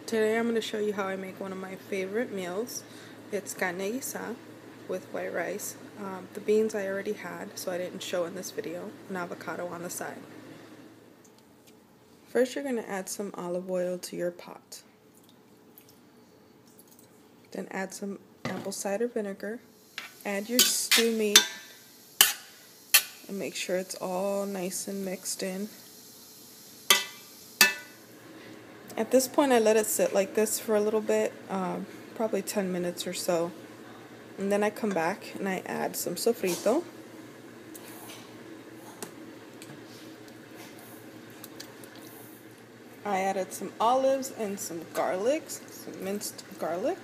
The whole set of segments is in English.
Today I'm going to show you how I make one of my favorite meals. It's carne guisada with white rice. The beans I already had, so I didn't show in this video. An avocado on the side. First you're going to add some olive oil to your pot. Then add some apple cider vinegar. Add your stew meat and make sure it's all nice and mixed in. At this point I let it sit like this for a little bit, probably 10 minutes or so. And then I come back and I add some sofrito. I added some olives and some garlic, some minced garlic.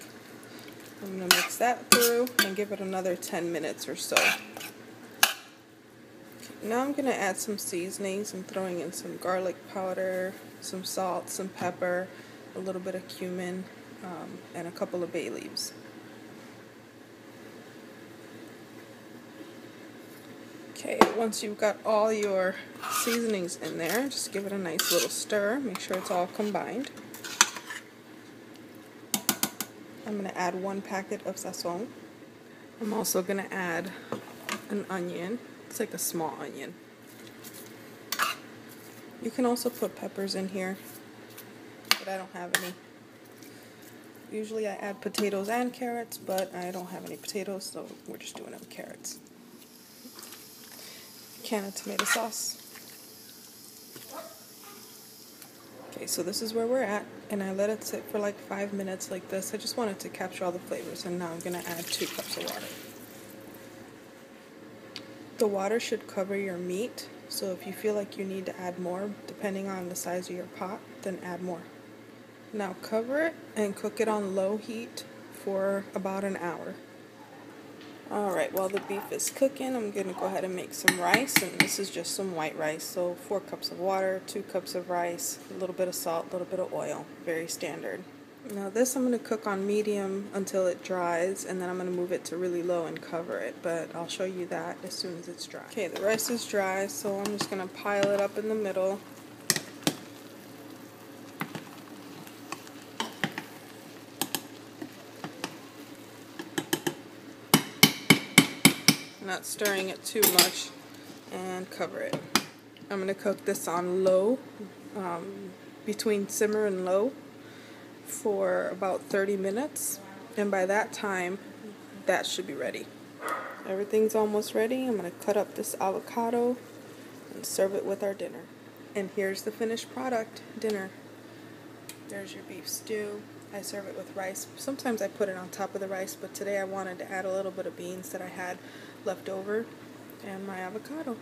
I'm going to mix that through and give it another 10 minutes or so. Now I'm going to add some seasonings. I'm throwing in some garlic powder, some salt, some pepper, a little bit of cumin, and a couple of bay leaves. Okay, once you've got all your seasonings in there, just give it a nice little stir. Make sure it's all combined. I'm going to add 1 packet of sazon. I'm also going to add an onion. It's like a small onion. You can also put peppers in here, but I don't have any. Usually I add potatoes and carrots, but I don't have any potatoes, so we're just doing it with carrots. Can of tomato sauce. Okay, so this is where we're at, and I let it sit for like 5 minutes like this. I just wanted to capture all the flavors, and now I'm going to add 2 cups of water. The water should cover your meat, so if you feel like you need to add more, depending on the size of your pot, then add more. Now cover it and cook it on low heat for about an hour. Alright, while the beef is cooking, I'm going to go ahead and make some rice, and this is just some white rice. So 4 cups of water, 2 cups of rice, a little bit of salt, a little bit of oil. Very standard. Now this I'm going to cook on medium until it dries, and then I'm going to move it to really low and cover it, but I'll show you that as soon as it's dry. Okay, the rice is dry, so I'm just going to pile it up in the middle. Not stirring it too much, and cover it. I'm going to cook this on low, between simmer and low, for about 30 minutes, and by that time that should be ready. Everything's almost ready. I'm going to cut up this avocado and serve it with our dinner. And here's the finished product, dinner. There's your beef stew. I serve it with rice. Sometimes I put it on top of the rice, but today I wanted to add a little bit of beans that I had left over, and my avocado.